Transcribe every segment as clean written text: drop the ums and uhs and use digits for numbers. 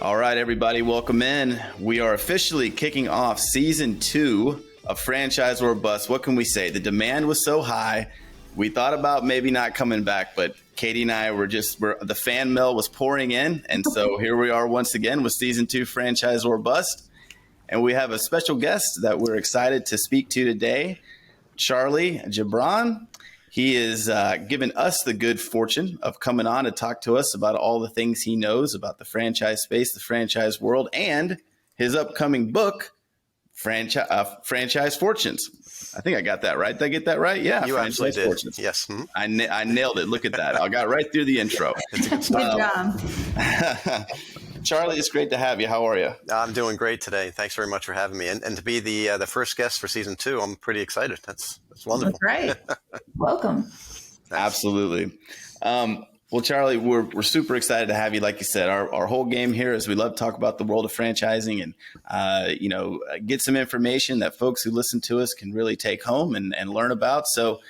All right, everybody, welcome in. We are officially kicking off season 2 of FranchisOR Bust. What can we say? The demand was so high, we thought about maybe not coming back, but Katie and I the fan mail was pouring in. And so here we are once again with season 2 FranchisOR Bust. And we have a special guest that we're excited to speak to today, Charlie Jebran. He is given us the good fortune of coming on to talk to us about all the things he knows about the franchise space, the franchise world, and his upcoming book, Franchise Fortunes. I think I got that right. Did I get that right? Yeah. You Franchise absolutely did. Fortunes. Yes. Mm-hmm. I nailed it. Look at that. I got right through the intro. It's a good start. Good job. Charlie, it's great to have you. How are you? I'm doing great today. Thanks very much for having me. And to be the first guest for season 2, I'm pretty excited. That's wonderful. That's right. Welcome. Absolutely. Well, Charlie, we're super excited to have you. Like you said, our whole game here is we love to talk about the world of franchising and, get some information that folks who listen to us can really take home and learn about. So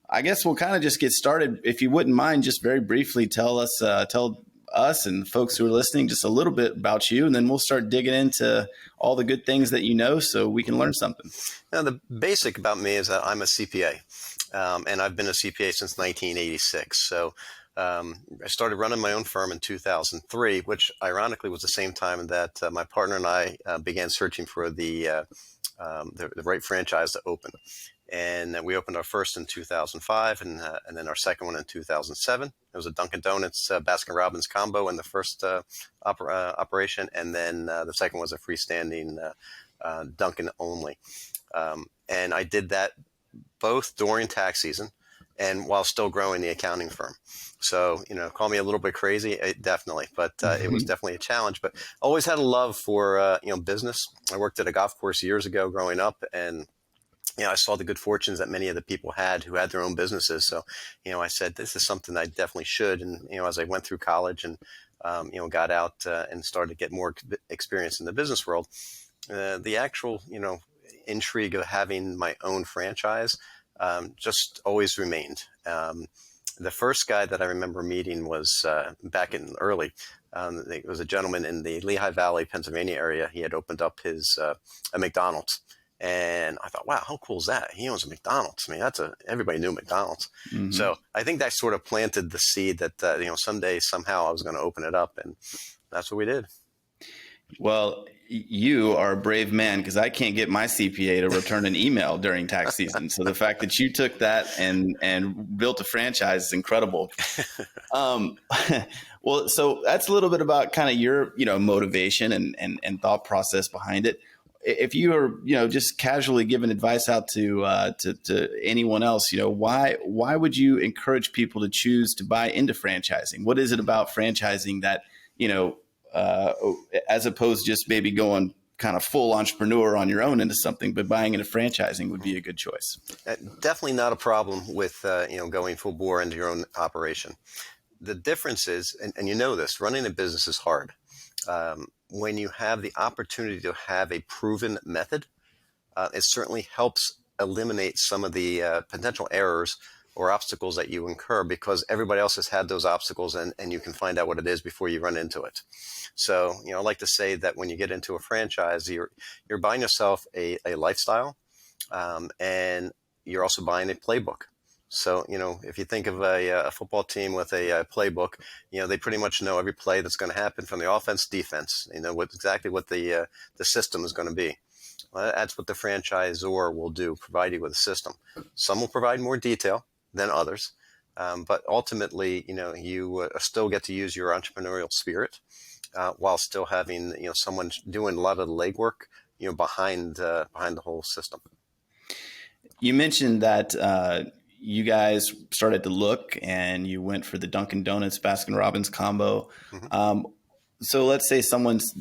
I guess we'll kind of just get started. If you wouldn't mind, just very briefly tell us and folks who are listening just a little bit about you, and then we'll start digging into all the good things that you know so we can learn something. Now, the basic about me is that I'm a CPA, and I've been a CPA since 1986. So I started running my own firm in 2003, which ironically was the same time that my partner and I began searching for the right franchise to open. And we opened our first in 2005 and then our second one in 2007. It was a Dunkin' Donuts Baskin Robbins combo in the first operation. And then the second was a freestanding Dunkin' only. And I did that both during tax season and while still growing the accounting firm. So, call me a little bit crazy, definitely, but it was definitely a challenge. But always had a love for, business. I worked at a golf course years ago growing up, and I saw the good fortunes that many of the people had who had their own businesses. So, I said, this is something I definitely should. And, as I went through college and, got out and started to get more experience in the business world, the actual, intrigue of having my own franchise just always remained. The first guy that I remember meeting was back in early. It was a gentleman in the Lehigh Valley, Pennsylvania area. He had opened up his a McDonald's. And I thought, wow, how cool is that? He owns a McDonald's. I mean, everybody knew McDonald's. Mm-hmm. So I think that sort of planted the seed that, someday, somehow I was going to open it up. And that's what we did. Well, you are a brave man because I can't get my CPA to return an email during tax season. So the fact that you took that and built a franchise is incredible. Well, so that's a little bit about kind of your, motivation and thought process behind it. If you are, just casually giving advice out to anyone else, why would you encourage people to choose to buy into franchising? What is it about franchising that, as opposed to just maybe going kind of full entrepreneur on your own into something, but buying into franchising would be a good choice? Definitely not a problem with, going full bore into your own operation. The difference is, and this, running a business is hard. When you have the opportunity to have a proven method, it certainly helps eliminate some of the potential errors or obstacles that you incur because everybody else has had those obstacles and you can find out what it is before you run into it. So, I like to say that when you get into a franchise, you're buying yourself a lifestyle, and you're also buying a playbook. So, if you think of a football team with a playbook, they pretty much know every play that's going to happen from the offense, defense, exactly what the system is going to be. Well, that's what the franchisor will do, provide you with a system. Some will provide more detail than others. But ultimately, you still get to use your entrepreneurial spirit while still having, someone doing a lot of the legwork, behind the whole system. You mentioned that you guys started to look and you went for the Dunkin' Donuts Baskin Robbins combo. Mm-hmm. So let's say someone's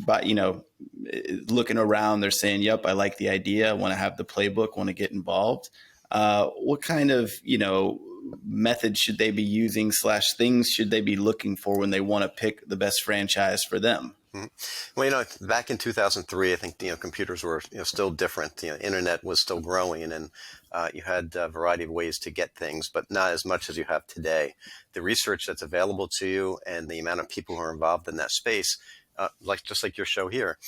looking around, they're saying, yep, I like the idea. I want to have the playbook, want to get involved. What kind of, method should they be using / things should they be looking for when they want to pick the best franchise for them? Mm-hmm. Well, back in 2003, I think, computers were, still different. Internet was still growing and you had a variety of ways to get things, but not as much as you have today. The research that's available to you and the amount of people who are involved in that space just like your show here,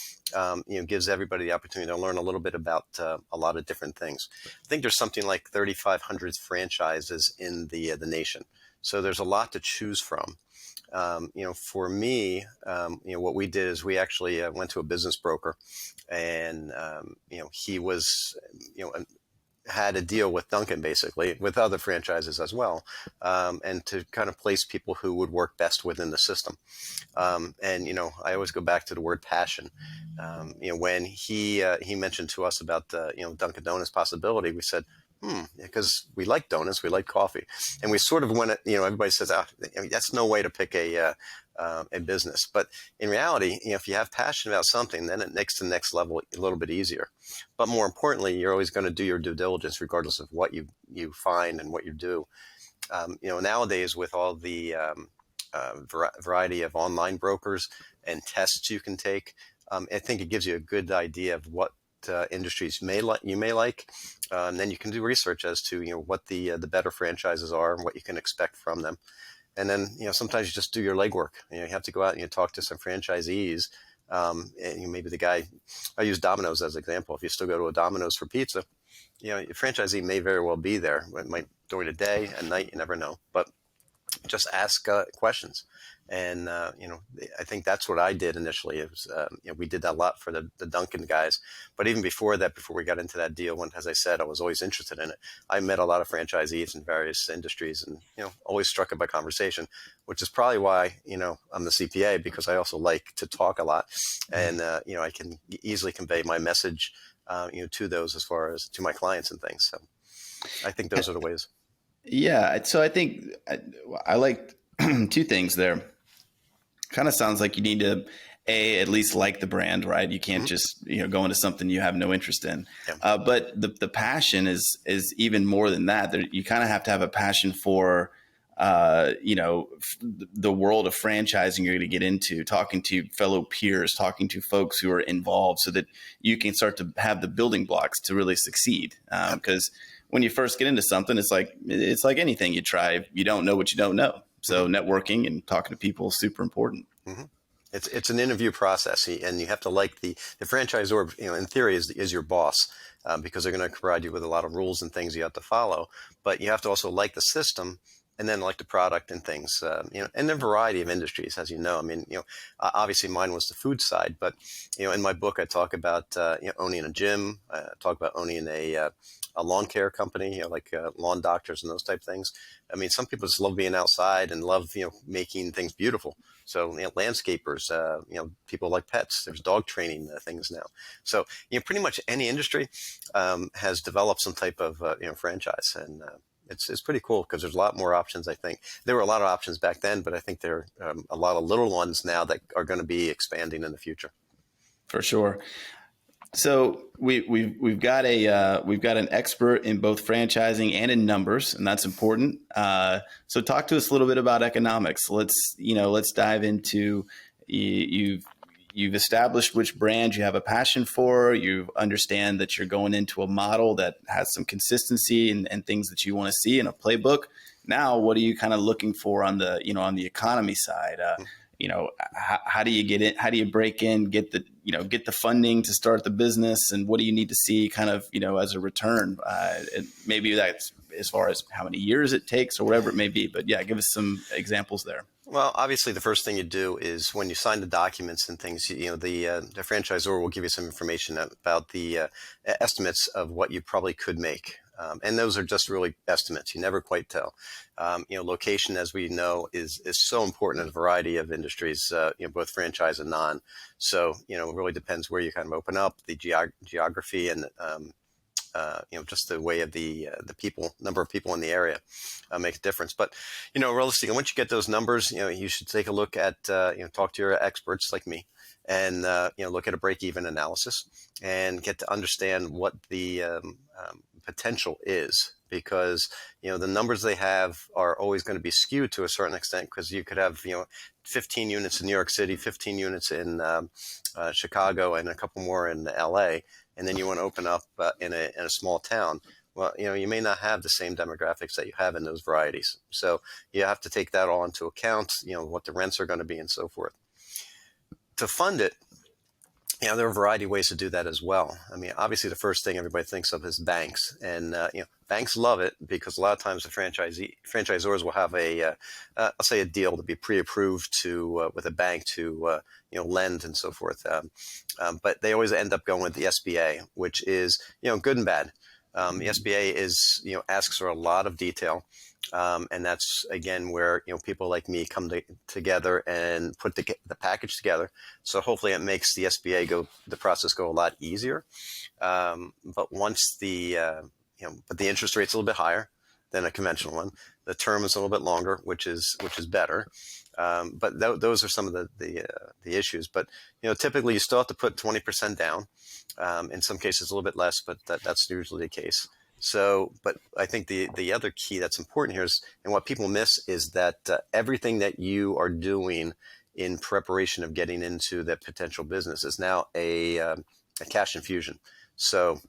gives everybody the opportunity to learn a little bit about a lot of different things. I think there's something like 3,500 franchises in the nation, so there's a lot to choose from. For me, what we did is we actually went to a business broker, and he was, had a deal with Dunkin', basically, with other franchises as well, and to kind of place people who would work best within the system. I always go back to the word passion. When he mentioned to us about Dunkin' Donuts possibility, we said, because we like donuts, we like coffee, and we sort of went. Everybody says, that's no way to pick a business, but in reality, if you have passion about something, then it makes the next level a little bit easier. But more importantly, you're always going to do your due diligence, regardless of what you find and what you do. Nowadays, with all the variety of online brokers and tests you can take, I think it gives you a good idea of what industries you may like, and then you can do research as to what the better franchises are and what you can expect from them. And then sometimes you just do your legwork. You have to go out and you talk to some franchisees. And maybe the guy, I use Domino's as an example. If you still go to a Domino's for pizza, your franchisee may very well be there. It might during the day and night, you never know. But just ask questions. And, I think that's what I did initially. It was, we did that a lot for the Dunkin' guys. But even before that, before we got into that deal, when, as I said, I was always interested in it, I met a lot of franchisees in various industries and, always struck up a conversation, which is probably why, I'm the CPA, because I also like to talk a lot. And, I can easily convey my message, to those as far as to my clients and things. So I think those are the ways. Yeah. So I think I like two things there. Kind of sounds like you need to at least like the brand, right? You can't just go into something you have no interest in. Yeah. But the passion is even more than that. You kind of have to have a passion for the world of franchising you're going to get into, talking to fellow peers, talking to folks who are involved, so that you can start to have the building blocks to really succeed. Because when you first get into something, it's like anything you try. You don't know what you don't know. So networking and talking to people is super important. Mm-hmm. It's an interview process, and you have to like the franchisor. In theory, is your boss, because they're going to provide you with a lot of rules and things you have to follow. But you have to also like the system, and then like the product and things. And a variety of industries, as you know. I mean, obviously mine was the food side, but in my book I talk about owning a gym. I talk about owning a lawn care company, like lawn doctors and those type of things. I mean, some people just love being outside and love, making things beautiful. So, landscapers, people like pets. There's dog training things now. So, pretty much any industry has developed some type of, franchise. And it's pretty cool because there's a lot more options, I think. There were a lot of options back then, but I think there are a lot of little ones now that are going to be expanding in the future. For sure. So we've got an expert in both franchising and in numbers, and that's important. So talk to us a little bit about economics. Let's dive into you've established which brand you have a passion for. You understand that you're going into a model that has some consistency and things that you want to see in a playbook. Now, what are you kind of looking for on the economy side? How do you get in? How do you break in, get the funding to start the business, and what do you need to see kind of, as a return? And maybe that's as far as how many years it takes or whatever it may be. But yeah, give us some examples there. Well, obviously, the first thing you do is when you sign the documents and things, the franchisor will give you some information about the estimates of what you probably could make. And those are just really estimates. You never quite tell. Location, as we know, is so important in a variety of industries, both franchise and non. So, it really depends where you kind of open up, the geography and, just the way of the people, number of people in the area make a difference. But, realistically, once you get those numbers, you should take a look at, talk to your experts like me and, look at a break-even analysis and get to understand what the potential is, because the numbers they have are always going to be skewed to a certain extent, because you could have 15 units in New York City, 15 units in Chicago, and a couple more in LA, and then you want to open up in a small town. Well, you may not have the same demographics that you have in those varieties, so you have to take that all into account. What the rents are going to be and so forth. to fund it, there are a variety of ways to do that as well. I mean, obviously, the first thing everybody thinks of is banks, and banks love it because a lot of times the franchisors will have I'll say a deal to be pre-approved to with a bank to lend and so forth. But they always end up going with the SBA, which is good and bad. The SBA is asks for a lot of detail. And that's, again, where people like me come together and put the package together. So hopefully it makes the process go a lot easier. But once but the interest rate's a little bit higher than a conventional one. The term is a little bit longer, which is better. But those are some of the issues. But typically you still have to put 20% down. In some cases a little bit less, but that's usually the case. So, but I think the other key that's important here is, and what people miss is that everything that you are doing in preparation of getting into that potential business is now a cash infusion. So,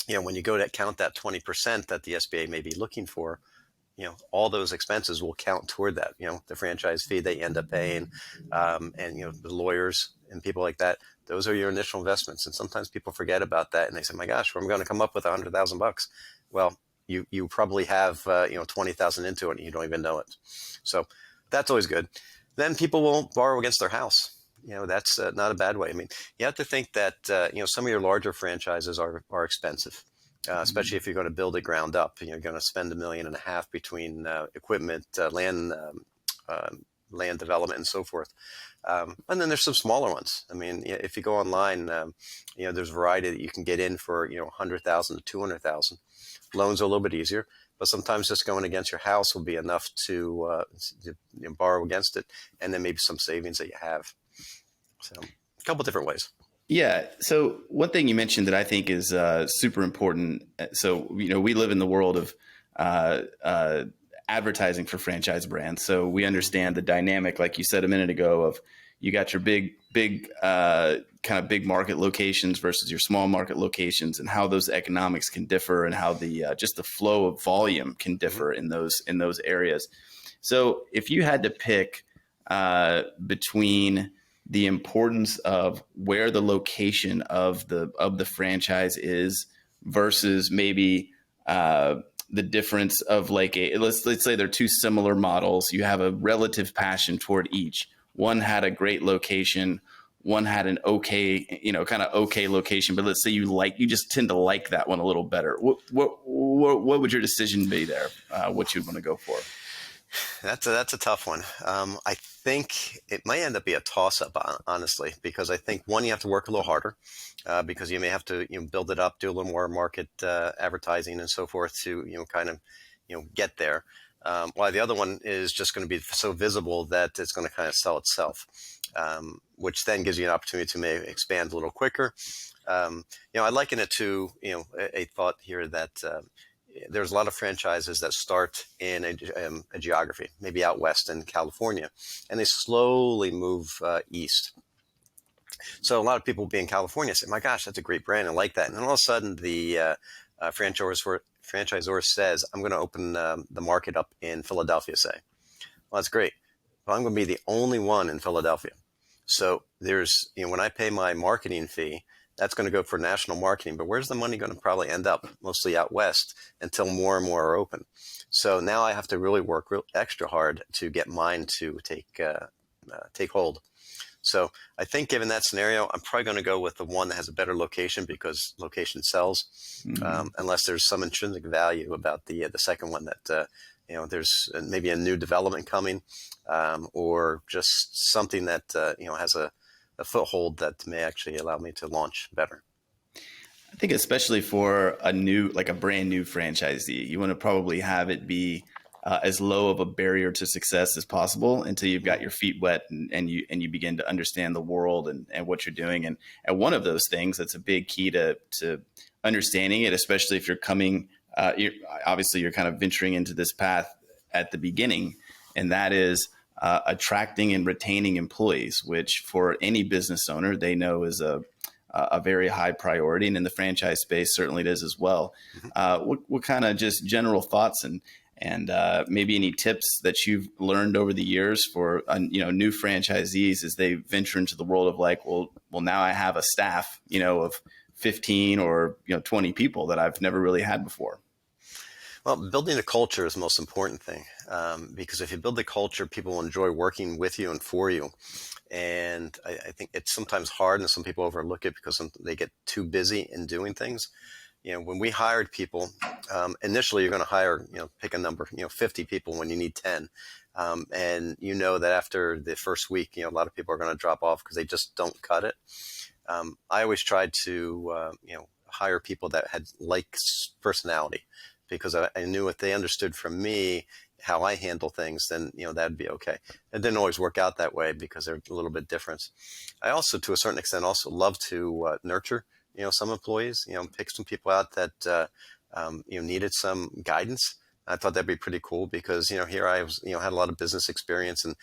when you go to count that 20% that the SBA may be looking for, all those expenses will count toward that. The franchise fee that you end up paying, and the lawyers and people like that. Those are your initial investments, and sometimes people forget about that, and they say, "My gosh, I'm going to come up with $100,000." Well, you probably have 20,000 into it, and you don't even know it. So that's always good. Then people will borrow against their house. That's not a bad way. I mean, you have to think that some of your larger franchises are expensive. Especially if you're going to build it ground up, and you're going to spend $1.5 million between equipment, land development, and so forth. And then there's some smaller ones. I mean, if you go online, there's a variety that you can get in for $100,000 to $200,000. Loans are a little bit easier, but sometimes just going against your house will be enough to borrow against it, and then maybe some savings that you have. So, a couple different ways. Yeah. So one thing you mentioned that I think is super important. So, we live in the world of advertising for franchise brands. So we understand the dynamic, like you said a minute ago, of you got your big kind of big market locations versus your small market locations, and how those economics can differ, and how the just the flow of volume can differ in those areas. So if you had to pick between the importance of where the location of the franchise is versus maybe the difference of like let's say they're two similar models. You have a relative passion toward each. One had a great location. One had an okay, kind of okay location. But let's say you just tend to like that one a little better. What would your decision be there? What you'd want to go for? That's a tough one. I think it might end up being a toss-up, honestly, because I think, one, you have to work a little harder because you may have to build it up, do a little more market advertising and so forth to kind of get there. While the other one is just going to be so visible that it's going to kind of sell itself, which then gives you an opportunity to maybe expand a little quicker. I liken it to a thought here that there's a lot of franchises that start in a geography, maybe out west in California, and they slowly move east. So a lot of people being in California say, "My gosh, that's a great brand. I like that." And then all of a sudden, the franchisor says, "I'm going to open the market up in Philadelphia." Say, "Well, that's great. Well, I'm going to be the only one in Philadelphia." So there's, when I pay my marketing fee, that's going to go for national marketing, but where's the money going to probably end up? Mostly out west until more and more are open. So now I have to really work extra hard to get mine to take hold. So I think given that scenario, I'm probably going to go with the one that has a better location because location sells, unless there's some intrinsic value about the second one that there's maybe a new development coming, or just something that has a foothold that may actually allow me to launch better. I think especially for a brand new franchisee, you want to probably have it be as low of a barrier to success as possible until you've got your feet wet and you begin to understand the world and what you're doing. And one of those things that's a big key to understanding it, especially if you're coming, you're kind of venturing into this path at the beginning, and that is attracting and retaining employees, which for any business owner, they know is a very high priority. And in the franchise space, certainly it is as well. What kind of just general thoughts and and maybe any tips that you've learned over the years for new franchisees as they venture into the world of like, well, now I have a staff, of 15 or 20 people that I've never really had before. Well, building a culture is the most important thing, because if you build the culture, people will enjoy working with you and for you. And I think it's sometimes hard, and some people overlook it because they get too busy in doing things. When we hired people, initially you're going to hire, pick a number, 50 people when you need 10. And that after the first week, a lot of people are going to drop off because they just don't cut it. I always tried to, hire people that had like personality, because I knew if they understood from me how I handle things, then, that'd be okay. It didn't always work out that way because they're a little bit different. I also, to a certain extent, also love to nurture, some employees, pick some people out that, needed some guidance. I thought that'd be pretty cool because, here I was, had a lot of business experience, and,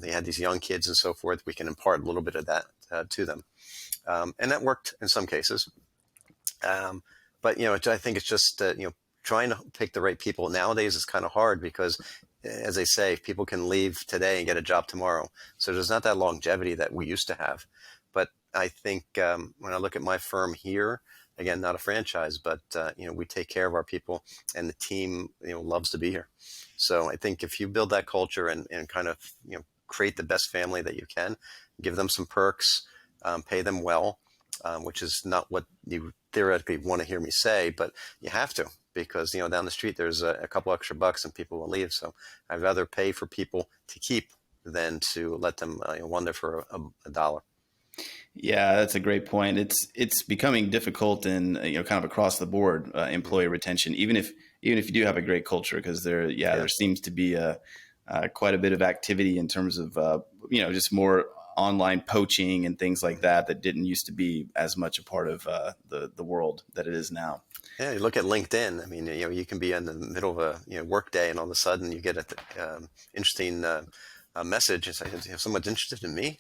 they had these young kids and so forth. We can impart a little bit of that to them. And that worked in some cases. But, I think it's just, trying to pick the right people nowadays is kind of hard because, as they say, people can leave today and get a job tomorrow. So there's not that longevity that we used to have. But I think when I look at my firm here, again, not a franchise, but, we take care of our people, and the team, loves to be here. So I think if you build that culture and kind of, create the best family that you can, give them some perks, pay them well, which is not what you theoretically want to hear me say, but you have to, because, down the street, there's a couple extra bucks and people will leave. So I'd rather pay for people to keep than to let them wander for a dollar. Yeah, that's a great point. It's becoming difficult in kind of across the board employee retention, even if you do have a great culture, because there seems to be quite a bit of activity in terms of just more online poaching and things like that didn't used to be as much a part of the world that it is now. Yeah, you look at LinkedIn. I mean, you can be in the middle of a work day, and all of a sudden you get an interesting message and say, "If someone's interested in me,"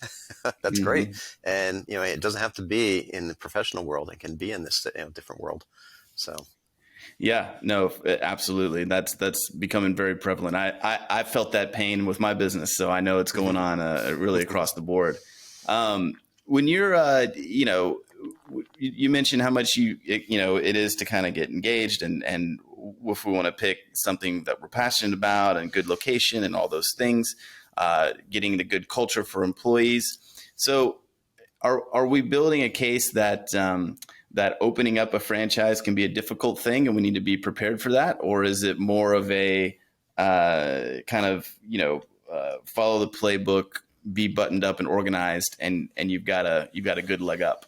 that's great. And it doesn't have to be in the professional world; it can be in this different world. So. Yeah, no, absolutely. That's becoming very prevalent. I felt that pain with my business, so I know it's going on really across the board. When you're, you mentioned how much it is to kind of get engaged, and if we want to pick something that we're passionate about, and good location and all those things, getting the good culture for employees. So, are we building a case that that opening up a franchise can be a difficult thing and we need to be prepared for that? Or is it more of a kind of, follow the playbook, be buttoned up and organized, and you've got a good leg up?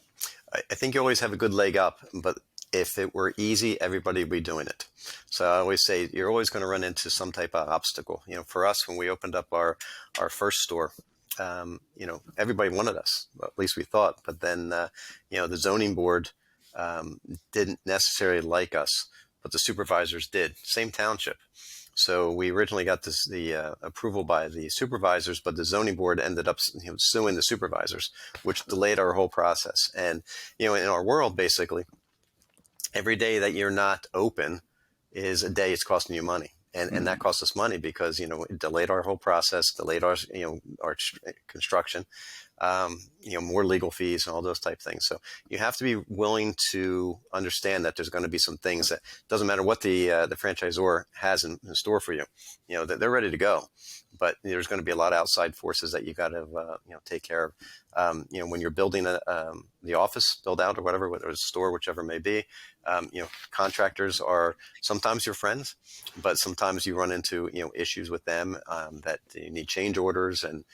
I think you always have a good leg up, but if it were easy, everybody would be doing it. So I always say you're always going to run into some type of obstacle. For us, when we opened up our first store, everybody wanted us, well, at least we thought. But then, the zoning board didn't necessarily like us, but the supervisors did. Same township. So we originally got the approval by the supervisors, but the zoning board ended up suing the supervisors, which delayed our whole process. And, in our world, basically, every day that you're not open is a day it's costing you money. And that cost us money because, it delayed our whole process, delayed our construction, more legal fees and all those type things. So you have to be willing to understand that there's going to be some things that doesn't matter what the franchisor has in store for you, that they're ready to go. But there's going to be a lot of outside forces that you got to, take care of. When you're building the office build out or whatever, whether it's a store, whichever it may be, contractors are sometimes your friends, but sometimes you run into, issues with them that you need change orders and,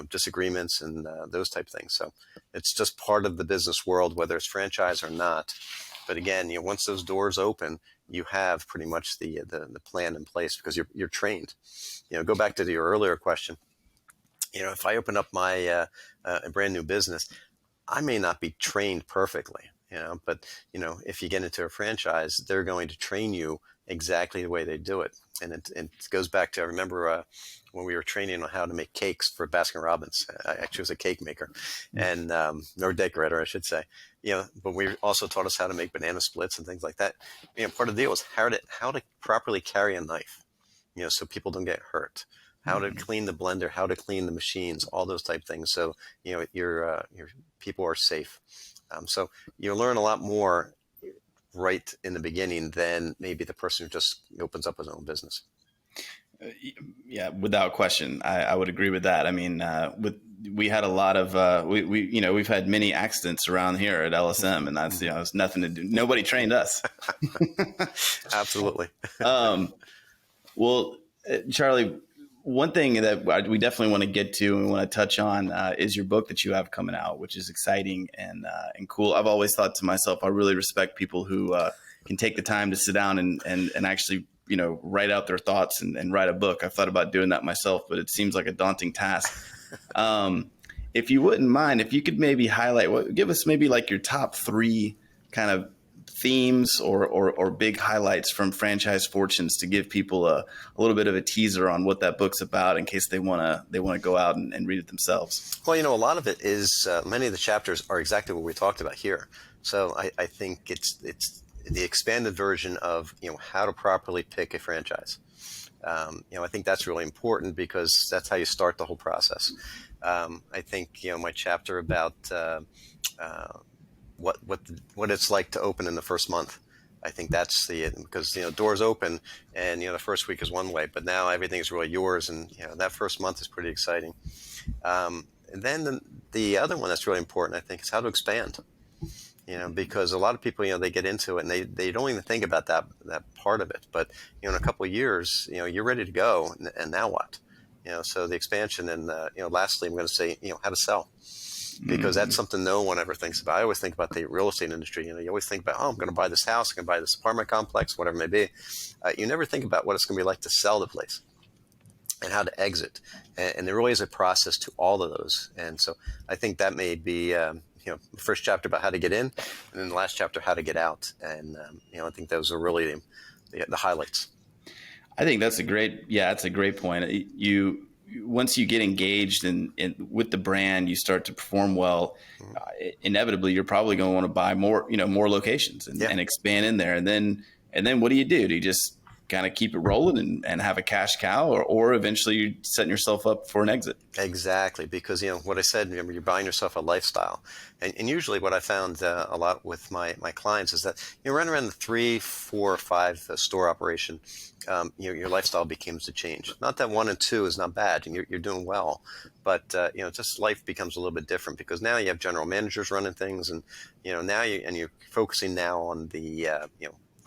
disagreements and those type of things. So it's just part of the business world, whether it's franchise or not. But again, once those doors open, you have pretty much the plan in place because you're trained. Go back to your earlier question. If I open up my a brand new business, I may not be trained perfectly, but if you get into a franchise, they're going to train you exactly the way they do it. And it goes back to, I remember when we were training on how to make cakes for Baskin Robbins. I actually was a cake maker and or decorator, I should say. But we also taught us how to make banana splits and things like that. Part of the deal was how to properly carry a knife. so people don't get hurt, how to clean the blender, how to clean the machines, all those type things. So, your people are safe. So you learn a lot more right in the beginning than maybe the person who just opens up his own business. Yeah, without question, I would agree with that. I mean, we had a lot of we've had many accidents around here at LSM, and that's it's nothing to do. Nobody trained us. Absolutely. Well, Charlie, one thing that we definitely want to get to and we want to touch on is your book that you have coming out, which is exciting and cool. I've always thought to myself, I really respect people who can take the time to sit down and actually write out their thoughts and write a book. I've thought about doing that myself, but it seems like a daunting task. If you wouldn't mind, if you could maybe give us maybe like your top 3 kind of themes or big highlights from Franchise Fortunes to give people a little bit of a teaser on what that book's about in case they want to go out and read it themselves. Well, a lot of it is many of the chapters are exactly what we talked about here. So I think it's the expanded version of how to properly pick a franchise. I think that's really important because that's how you start the whole process. I think my chapter about what it's like to open in the first month. I think that's because doors open and the first week is one way, but now everything is really yours, and that first month is pretty exciting. And then the other one that's really important, I think, is how to expand. Because a lot of people, they get into it and they don't even think about that part of it. But, in a couple of years, you're ready to go. And now what? So the expansion. And, lastly, I'm going to say, how to sell. Because that's something no one ever thinks about. I always think about the real estate industry. You always think about, I'm going to buy this house, I'm going to buy this apartment complex, whatever it may be. You never think about what it's going to be like to sell the place and how to exit. And there really is a process to all of those. And so I think that may be, the first chapter about how to get in, and then the last chapter, how to get out. And, I think those are really the highlights. I think that's a great point. Once you get engaged with the brand, you start to perform well. Inevitably, you're probably going to want to buy more locations and expand in there. And then what do? Do you just kind of keep it rolling and have a cash cow, or eventually you're setting yourself up for an exit? Exactly, because what I said, remember, you're buying yourself a lifestyle, and usually what I found a lot with my clients is that running around the 3, 4, or 5 store operation, your lifestyle begins to change. Not that 1 and 2 is not bad, and you're doing well, but just life becomes a little bit different because now you have general managers running things, and now you're focusing now on the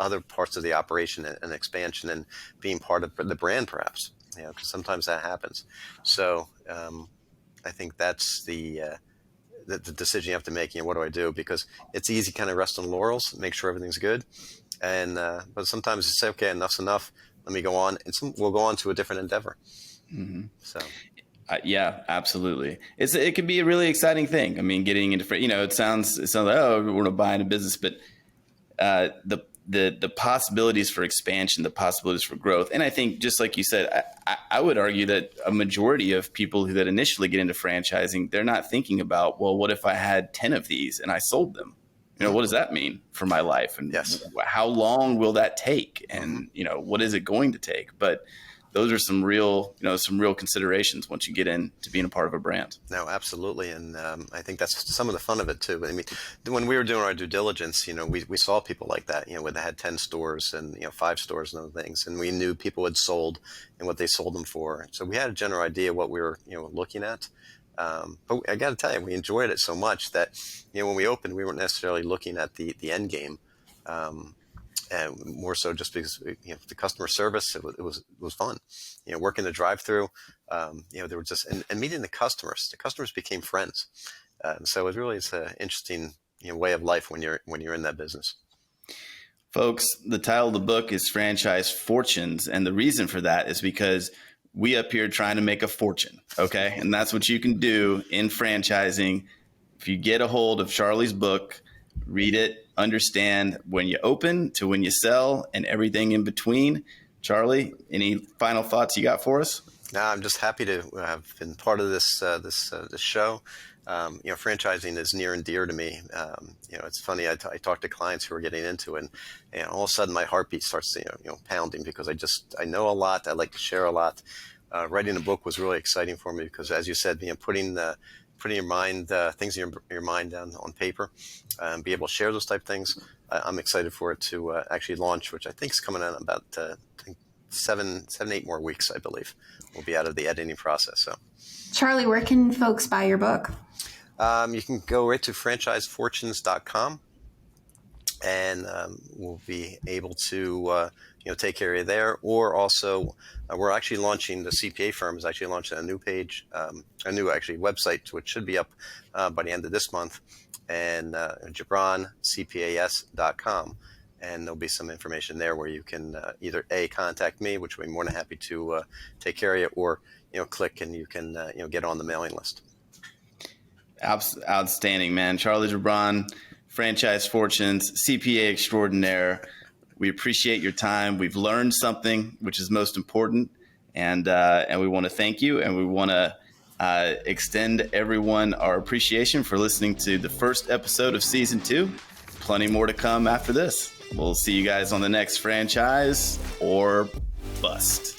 other parts of the operation and expansion and being part of the brand, perhaps, because sometimes that happens. So I think that's the decision you have to make. What do I do? Because it's easy kind of rest on laurels, make sure everything's good. And but sometimes it's okay, enough's enough. Let me go on, and we'll go on to a different endeavor. Mm-hmm. So. Yeah, absolutely. It can be a really exciting thing. I mean, getting into, it sounds like, we're going to buy into business, but the possibilities for expansion, the possibilities for growth. And I think, just like you said, I would argue that a majority of people that initially get into franchising, they're not thinking about, well, what if I had 10 of these and I sold them? What does that mean for my life? And how long will that take? And, what is it going to take? But those are some real considerations once you get into being a part of a brand. No, absolutely. And I think that's some of the fun of it too. I mean, when we were doing our due diligence, we saw people like that, where they had 10 stores and, 5 stores and other things. And we knew people had sold and what they sold them for. So we had a general idea what we were, looking at. But I got to tell you, we enjoyed it so much that, when we opened, we weren't necessarily looking at the end game. And more so just because the customer service, it was fun. Working the drive-through, there were just and meeting the customers. The customers became friends, so it's an interesting way of life when you're in that business. Folks, the title of the book is Franchise Fortunes, and the reason for that is because we up here trying to make a fortune, okay? And that's what you can do in franchising. If you get a hold of Charlie's book, read it, understand when you open to when you sell and everything in between. Charlie, any final thoughts you got for us? No, I'm just happy to have been part of this show. Franchising is near and dear to me. It's funny. I talk to clients who are getting into it, and all of a sudden my heartbeat starts pounding because I know a lot. I like to share a lot. Writing a book was really exciting for me because, as you said, putting your mind things in your mind down on paper, be able to share those type of things. I'm excited for it to actually launch, which I think is coming out in about 8 more weeks, I believe. We'll be out of the editing process. So, Charlie, where can folks buy your book? you can go right to franchisefortunes.com, and we'll be able to take care of you there. Or also, we're actually launching, the CPA firm is actually launching a new page, a new website, which should be up by the end of this month, and JebranCPAS.com. And there'll be some information there where you can either contact me, which we'll be more than happy to take care of you, or click and you can get on the mailing list. Outstanding, man. Charlie Jebran, Franchise Fortunes, CPA extraordinaire. We appreciate your time. We've learned something, which is most important, and we want to thank you, and we want to extend everyone our appreciation for listening to the first episode of season 2. Plenty more to come after this. We'll see you guys on the next Franchise or Bust.